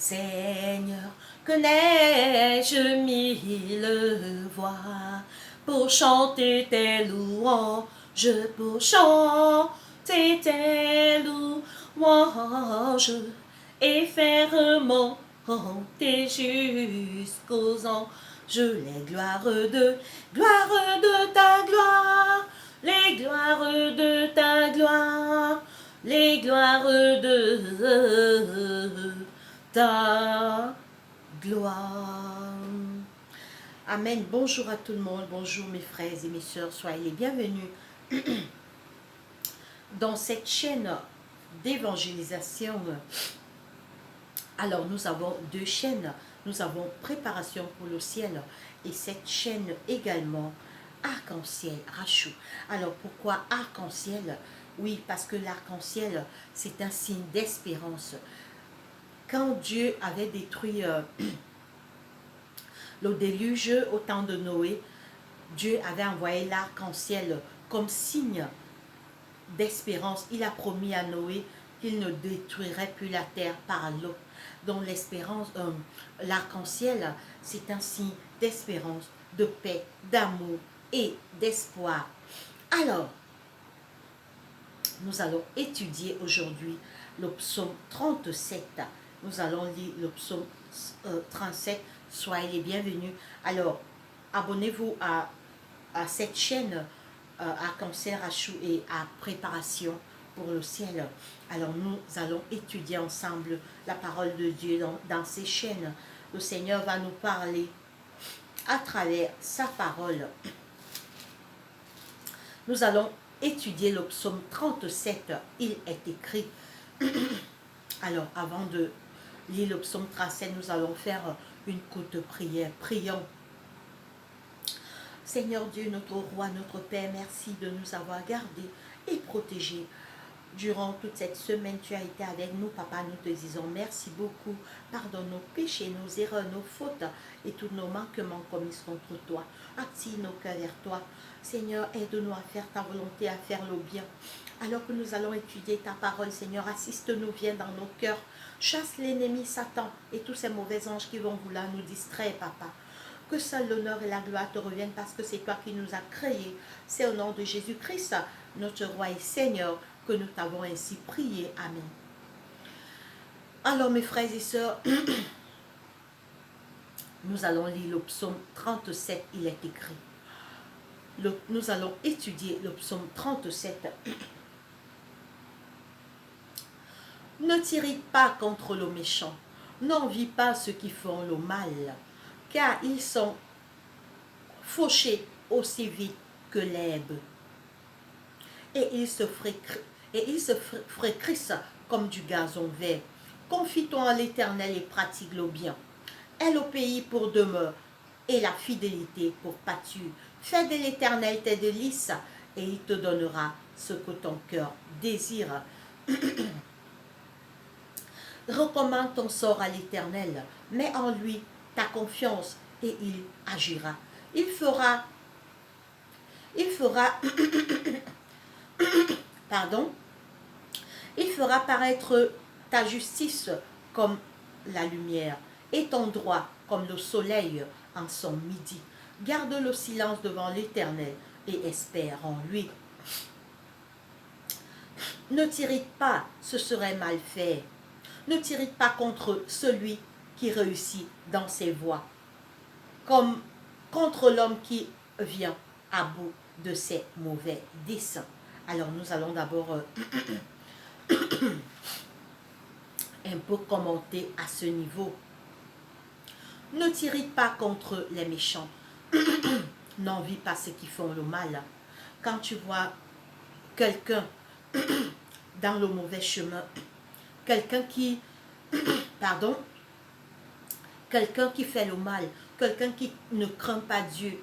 Seigneur, que n'ai-je mille voix pour chanter tes louanges, pour chanter tes louanges et faire monter jusqu'aux anges les gloires de ta gloire, les gloires de ta gloire, les gloires de ta gloire. Amen. Bonjour à tout le monde. Bonjour mes frères et mes sœurs. Soyez les bienvenus dans cette chaîne d'évangélisation. Alors, nous avons deux chaînes. Nous avons Préparation pour le ciel et cette chaîne également Arc-en-ciel, Rachou. Alors, pourquoi arc-en-ciel? Oui, parce que l'arc-en-ciel, c'est un signe d'espérance. Quand Dieu avait détruit le déluge au temps de Noé, Dieu avait envoyé l'arc-en-ciel comme signe d'espérance. Il a promis à Noé qu'il ne détruirait plus la terre par l'eau. Donc l'espérance, l'arc-en-ciel, c'est un signe d'espérance, de paix, d'amour et d'espoir. Alors, nous allons étudier aujourd'hui le psaume 37. Nous allons lire le psaume 37. Soyez les bienvenus. Alors, abonnez-vous à cette chaîne Arc-en-ciel, Rachou et à Préparation pour le ciel. Alors, nous allons étudier ensemble la parole de Dieu dans ces chaînes. Le Seigneur va nous parler à travers sa parole. Nous allons étudier le psaume 37. Il est écrit. Alors, avant de lire le psaume 37, nous allons faire une courte prière. Prions. Seigneur Dieu, notre roi, notre Père, merci de nous avoir gardés et protégés. Durant toute cette semaine, tu as été avec nous, Papa. Nous te disons merci beaucoup. Pardonne nos péchés, nos erreurs, nos fautes et tous nos manquements commis contre toi. Attire nos cœurs vers toi. Seigneur, aide-nous à faire ta volonté, à faire le bien. Alors que nous allons étudier ta parole, Seigneur, assiste-nous, viens dans nos cœurs. Chasse l'ennemi Satan et tous ces mauvais anges qui vont vouloir nous distraire, Papa. Que seul l'honneur et la gloire te reviennent parce que c'est toi qui nous as créés. C'est au nom de Jésus-Christ, notre roi et Seigneur, que nous t'avons ainsi prié. Amen. Alors mes frères et sœurs, nous allons lire le psaume 37, il est écrit. Nous allons étudier le psaume 37. Ne t'irrite pas contre le méchant, n'envie pas ceux qui font le mal, car ils sont fauchés aussi vite que l'herbe. Et ils se fréquissent comme du gazon vert. Confie-toi en l'Éternel et pratique le bien. Aie le pays pour demeure et la fidélité pour pâture. Fais de l'Éternel tes délices et il te donnera ce que ton cœur désire. Recommande ton sort à l'Éternel, mets en lui ta confiance et il agira. Il fera pardon, il fera paraître ta justice comme la lumière et ton droit comme le soleil en son midi. Garde le silence devant l'Éternel et espère en lui. Ne t'irrite pas, ce serait mal fait. Ne t'irrite pas contre celui qui réussit dans ses voies, comme contre l'homme qui vient à bout de ses mauvais desseins. Alors nous allons d'abord un peu commenter à ce niveau. Ne t'irrite pas contre les méchants. N'envie pas ceux qui font le mal. Quand tu vois quelqu'un dans le mauvais chemin, quelqu'un qui fait le mal, quelqu'un qui ne craint pas Dieu,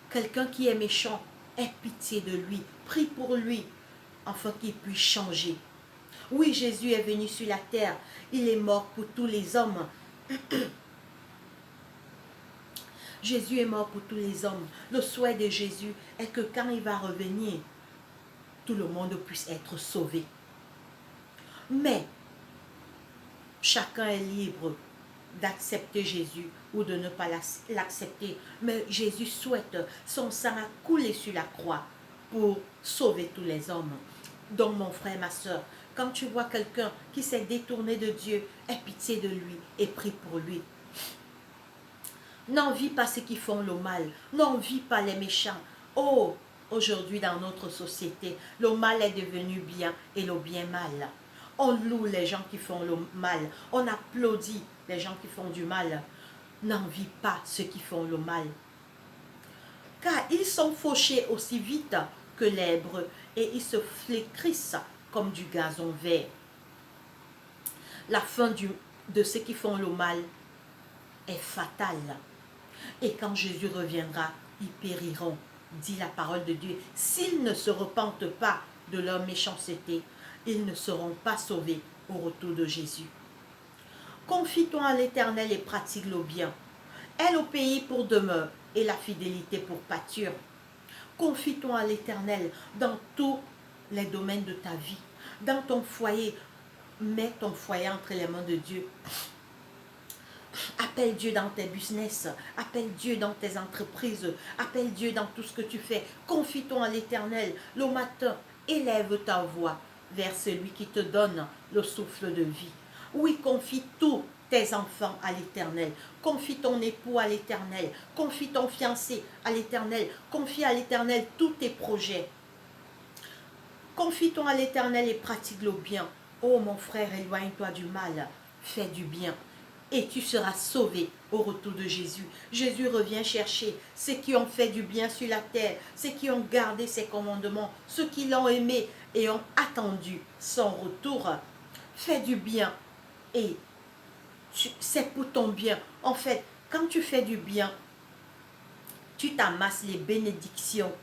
quelqu'un qui est méchant, aie pitié de lui, prie pour lui, afin qu'il puisse changer. Oui, Jésus est venu sur la terre, il est mort pour tous les hommes. Jésus est mort pour tous les hommes. Le souhait de Jésus est que quand il va revenir, tout le monde puisse être sauvé. Mais Chacun est libre d'accepter Jésus ou de ne pas l'accepter. Mais Jésus souhaite, son sang a coulé sur la croix pour sauver tous les hommes. Donc mon frère, ma soeur, quand tu vois quelqu'un qui s'est détourné de Dieu, aie pitié de lui et prie pour lui. N'envie pas ceux qui font le mal, n'envie pas les méchants. Oh, aujourd'hui dans notre société, le mal est devenu bien et le bien mal. On loue les gens qui font le mal, on applaudit les gens qui font du mal. N'envie pas ceux qui font le mal. Car ils sont fauchés aussi vite que l'herbe et ils se flétrissent comme du gazon vert. La fin de ceux qui font le mal est fatale. Et quand Jésus reviendra, ils périront, dit la parole de Dieu. S'ils ne se repentent pas de leur méchanceté, ils ne seront pas sauvés au retour de Jésus. Confie-toi à l'Éternel et pratique le bien. Aie le pays pour demeure et la fidélité pour pâture. Confie-toi à l'Éternel dans tous les domaines de ta vie. Dans ton foyer, mets ton foyer entre les mains de Dieu. Appelle Dieu dans tes business, appelle Dieu dans tes entreprises, appelle Dieu dans tout ce que tu fais. Confie-toi à l'Éternel. Le matin, élève ta voix vers celui qui te donne le souffle de vie. Oui, confie tous tes enfants à l'Éternel. Confie ton époux à l'Éternel. Confie ton fiancé à l'Éternel. Confie à l'Éternel tous tes projets. Confie-toi à l'Éternel et pratique le bien. Oh mon frère, éloigne-toi du mal. Fais du bien. Et tu seras sauvé au retour de Jésus. Jésus revient chercher ceux qui ont fait du bien sur la terre, ceux qui ont gardé ses commandements, ceux qui l'ont aimé et ont attendu son retour. Fais du bien et c'est pour ton bien. En fait, quand tu fais du bien, tu t'amasses les bénédictions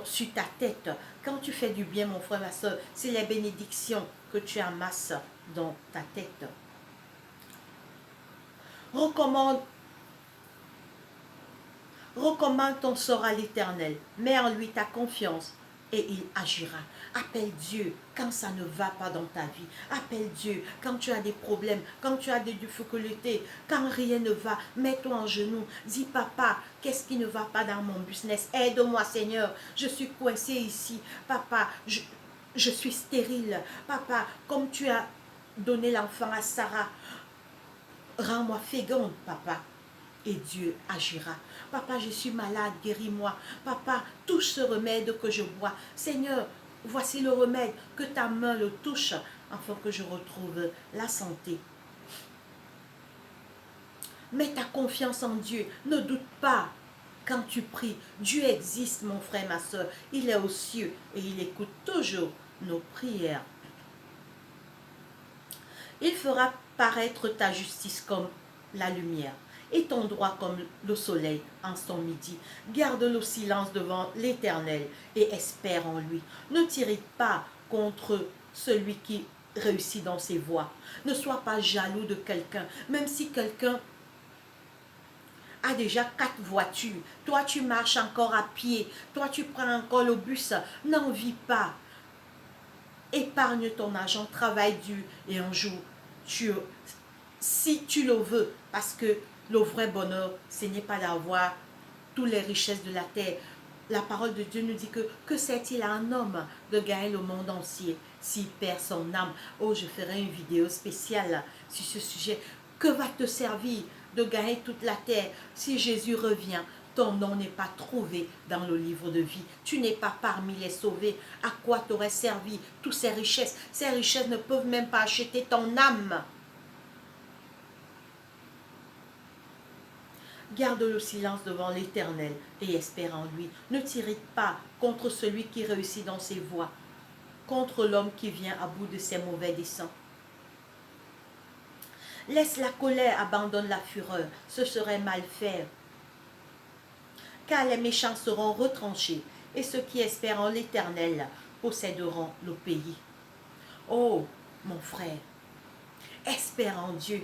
sur ta tête. Quand tu fais du bien, mon frère, ma soeur, c'est les bénédictions que tu amasses dans ta tête. Recommande ton sort à l'Éternel. Mets en lui ta confiance et il agira. Appelle Dieu quand ça ne va pas dans ta vie. Appelle Dieu quand tu as des problèmes, quand tu as des difficultés, quand rien ne va. Mets-toi en genoux. Dis, papa, qu'est-ce qui ne va pas dans mon business? Aide-moi, Seigneur. Je suis coincé ici. Papa, je suis stérile. Papa, comme tu as donné l'enfant à Sarah, rends-moi féconde, papa. Et Dieu agira. Papa, je suis malade, guéris-moi. Papa, touche ce remède que je bois. Seigneur, voici le remède, que ta main le touche, afin que je retrouve la santé. Mets ta confiance en Dieu. Ne doute pas quand tu pries. Dieu existe, mon frère, ma soeur. Il est aux cieux et il écoute toujours nos prières. Il fera paraître ta justice comme la lumière et ton droit comme le soleil en son midi. Garde le silence devant l'Éternel et espère en lui. Ne t'irrite pas contre celui qui réussit dans ses voies. Ne sois pas jaloux de quelqu'un, même si quelqu'un a déjà 4 voitures. Toi, tu marches encore à pied. Toi, tu prends encore le bus. N'envie pas. Épargne ton argent, travaille dur et un jour, si tu le veux, parce que le vrai bonheur, ce n'est pas d'avoir toutes les richesses de la terre. La parole de Dieu nous dit que sert-il à un homme de gagner le monde entier s'il perd son âme? Oh, je ferai une vidéo spéciale sur ce sujet. Que va te servir de gagner toute la terre si Jésus revient? Ton nom n'est pas trouvé dans le livre de vie. Tu n'es pas parmi les sauvés. À quoi t'aurait servi toutes ces richesses? Ces richesses ne peuvent même pas acheter ton âme. Garde le silence devant l'Éternel et espère en lui. Ne t'irrite pas contre celui qui réussit dans ses voies, contre l'homme qui vient à bout de ses mauvais desseins. Laisse la colère, abandonne la fureur, ce serait mal faire. Car les méchants seront retranchés, et ceux qui espèrent en l'Éternel posséderont le pays. Oh, mon frère, espère en Dieu.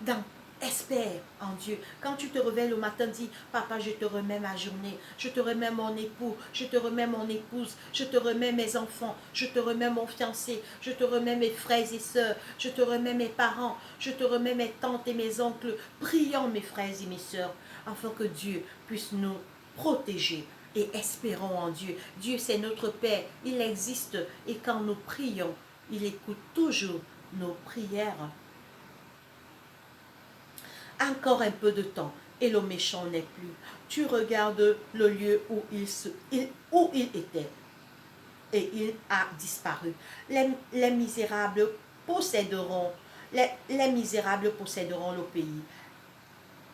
Dans Espère en Dieu. Quand tu te réveilles le matin, dis, papa, je te remets ma journée, je te remets mon époux, je te remets mon épouse, je te remets mes enfants, je te remets mon fiancé, je te remets mes frères et sœurs, je te remets mes parents, je te remets mes tantes et mes oncles. Prions mes frères et mes sœurs, afin que Dieu puisse nous protéger. Et espérons en Dieu. Dieu, c'est notre Père, il existe. Et quand nous prions, il écoute toujours nos prières. Encore un peu de temps et le méchant n'est plus. Tu regardes le lieu où il était et il a disparu. Les misérables posséderont les misérables posséderont le pays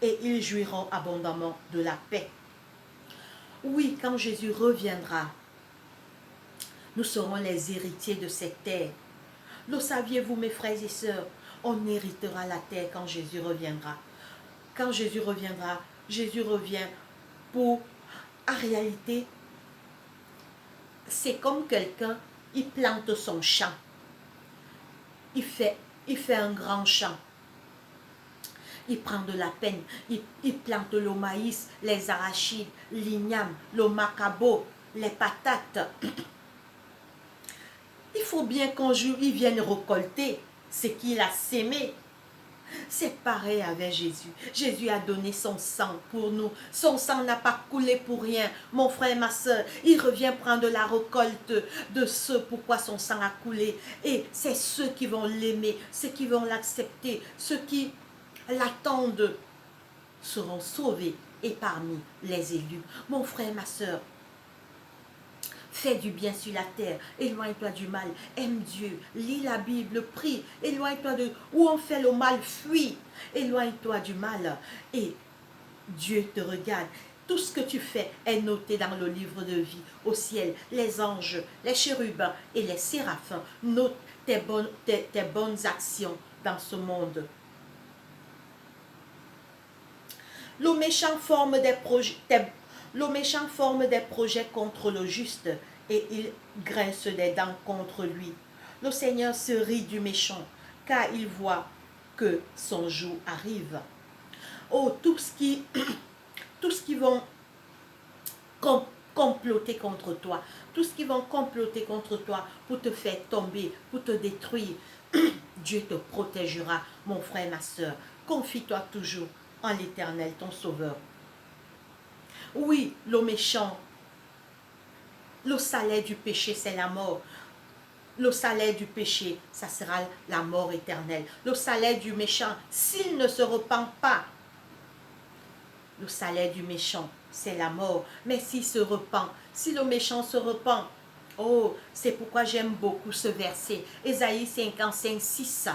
et ils jouiront abondamment de la paix. Oui, quand Jésus reviendra, nous serons les héritiers de cette terre. Le saviez-vous, mes frères et sœurs? On héritera la terre quand Jésus reviendra. Quand Jésus revient pour... En réalité, c'est comme quelqu'un, il plante son champ. Il fait un grand champ. Il prend de la peine. Il plante le maïs, les arachides, l'igname, le macabo, les patates. Il faut bien qu'un jour, il vienne récolter ce qu'il a sémé. C'est pareil avec Jésus. Jésus a donné son sang pour nous. Son sang n'a pas coulé pour rien. Mon frère, ma soeur, il revient prendre la récolte de ce pourquoi son sang a coulé. Et c'est ceux qui vont l'aimer, ceux qui vont l'accepter, ceux qui l'attendent seront sauvés et parmi les élus. Mon frère, ma soeur, fais du bien sur la terre, éloigne-toi du mal, aime Dieu, lis la Bible, prie, éloigne-toi de où on fait le mal, fuis, éloigne-toi du mal et Dieu te regarde. Tout ce que tu fais est noté dans le livre de vie au ciel. Les anges, les chérubins et les séraphins notent tes bonnes actions dans ce monde. Le méchant forme des projets contre le juste et il grince des dents contre lui. Le Seigneur se rit du méchant car il voit que son jour arrive. Oh, tout ce qui vont comploter contre toi, tout ce qui vont comploter contre toi pour te faire tomber, pour te détruire, Dieu te protégera, mon frère, ma soeur. Confie-toi toujours en l'Éternel, ton Sauveur. Oui, le méchant, le salaire du péché, c'est la mort. Le salaire du péché, ça sera la mort éternelle. Le salaire du méchant, s'il ne se repent pas, le salaire du méchant, c'est la mort. Mais s'il se repent, si le méchant se repent, oh, c'est pourquoi j'aime beaucoup ce verset. Ésaïe 55, 6.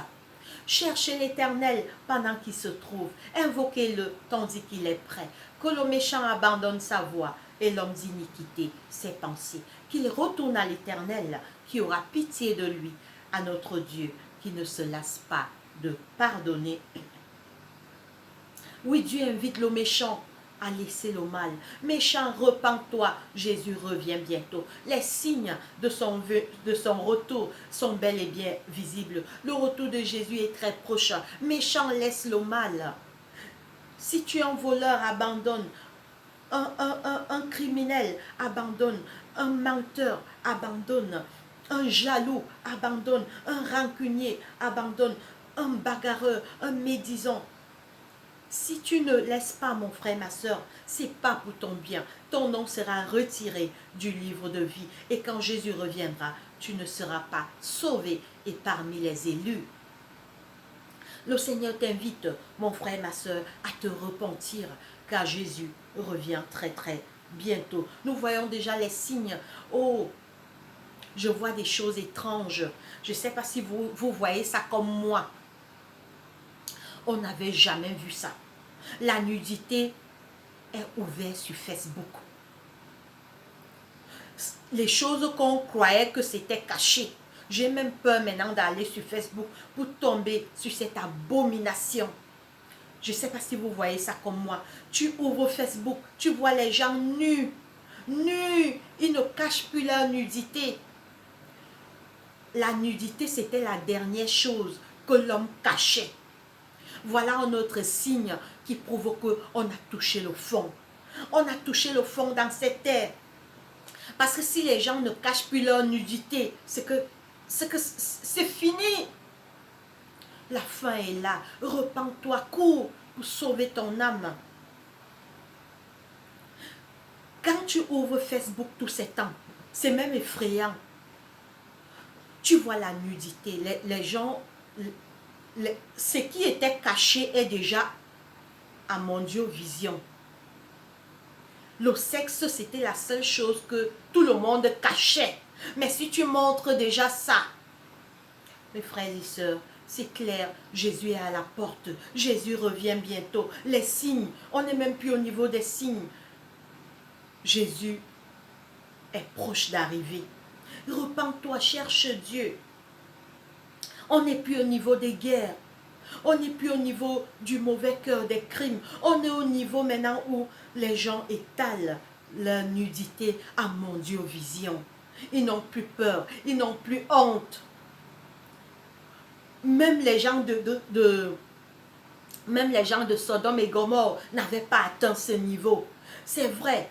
Cherchez l'Éternel pendant qu'il se trouve. Invoquez-le tandis qu'il est prêt. Que le méchant abandonne sa voie et l'homme d'iniquité ses pensées. Qu'il retourne à l'Éternel qui aura pitié de lui, à notre Dieu qui ne se lasse pas de pardonner. Oui, Dieu invite le méchant à laisser le mal. Méchant, repens-toi, Jésus revient bientôt. Les signes de son retour sont bel et bien visibles. Le retour de Jésus est très proche. Méchant, laisse le mal. Si tu es un voleur, abandonne. Un criminel, abandonne. Un menteur, abandonne. Un jaloux, abandonne. Un rancunier, abandonne. Un bagarreur, un médisant. Si tu ne laisses pas, mon frère, ma soeur, c'est pas pour ton bien. Ton nom sera retiré du livre de vie. Et quand Jésus reviendra, tu ne seras pas sauvé et parmi les élus. Le Seigneur t'invite, mon frère, ma soeur, à te repentir, car Jésus revient très très bientôt. Nous voyons déjà les signes. Oh, je vois des choses étranges. Je ne sais pas si vous voyez ça comme moi. On n'avait jamais vu ça. La nudité est ouverte sur Facebook. Les choses qu'on croyait que c'était caché. J'ai même peur maintenant d'aller sur Facebook pour tomber sur cette abomination. Je ne sais pas si vous voyez ça comme moi. Tu ouvres Facebook, tu vois les gens nus. Nus. Ils ne cachent plus leur nudité. La nudité, c'était la dernière chose que l'homme cachait. Voilà un autre signe qui prouve qu'on a touché le fond. On a touché le fond dans cette terre. Parce que si les gens ne cachent plus leur nudité, c'est que c'est fini. La fin est là. Repens-toi, cours pour sauver ton âme. Quand tu ouvres Facebook tous ces temps, c'est même effrayant. Tu vois la nudité. Les gens, ce qui était caché est déjà à mondiovision. Le sexe, c'était la seule chose que tout le monde cachait. Mais si tu montres déjà ça, mes frères et sœurs, c'est clair, Jésus est à la porte. Jésus revient bientôt. Les signes, on n'est même plus au niveau des signes. Jésus est proche d'arriver. Repens-toi, cherche Dieu. On n'est plus au niveau des guerres. On n'est plus au niveau du mauvais cœur, des crimes. On est au niveau maintenant où les gens étalent leur nudité à mondiovision. Ils n'ont plus peur, ils n'ont plus honte. Même les gens même les gens de Sodome et Gomorrhe n'avaient pas atteint ce niveau. C'est vrai.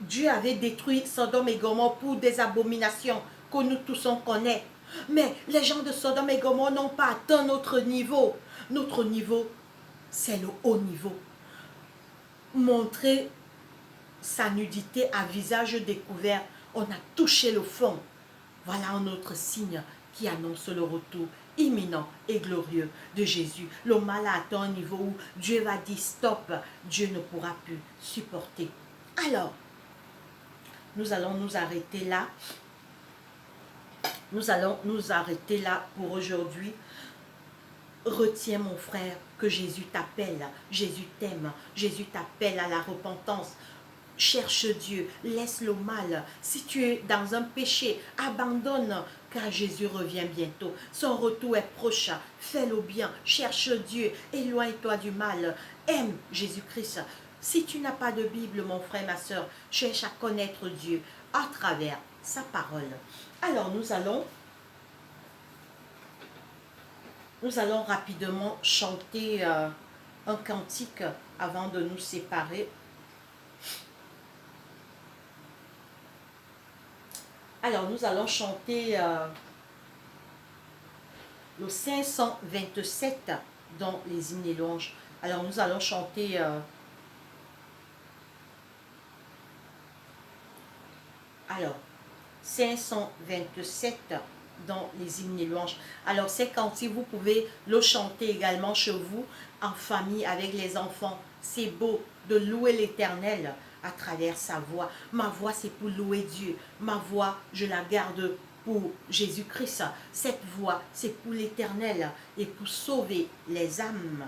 Dieu avait détruit Sodome et Gomorrhe pour des abominations que nous tous on connaît. Mais les gens de Sodome et Gomorrhe n'ont pas atteint notre niveau. Notre niveau, c'est le haut niveau. Montrer sa nudité à visage découvert, on a touché le fond. Voilà un autre signe qui annonce le retour imminent et glorieux de Jésus. Le mal a atteint un niveau où Dieu va dire stop, Dieu ne pourra plus supporter. Alors, nous allons nous arrêter là. Nous allons nous arrêter là pour aujourd'hui. Retiens mon frère que Jésus t'appelle, Jésus t'aime, Jésus t'appelle à la repentance. Cherche Dieu, laisse le mal. Si tu es dans un péché, abandonne, car Jésus revient bientôt. Son retour est proche. Fais le bien, cherche Dieu, éloigne-toi du mal. Aime Jésus-Christ. Si tu n'as pas de Bible, mon frère, ma soeur, cherche à connaître Dieu à travers sa parole. Alors nous allons rapidement chanter un cantique avant de nous séparer. Alors, nous allons chanter le 527 dans les hymnes et louanges. Alors, nous allons chanter alors 527 dans les hymnes et louanges. Alors, ces cantiques, vous pouvez le chanter également chez vous, en famille, avec les enfants. C'est beau de louer l'Éternel à travers sa voix. Ma voix, c'est pour louer Dieu. Ma voix, je la garde pour Jésus-Christ. Cette voix, c'est pour l'Éternel et pour sauver les âmes.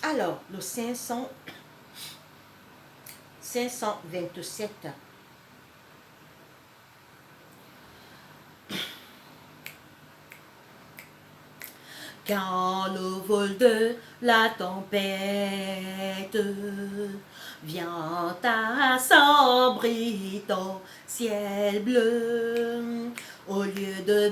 Alors, le 527. Quand le vol de la tempête vient assombrir ton ciel bleu, au lieu de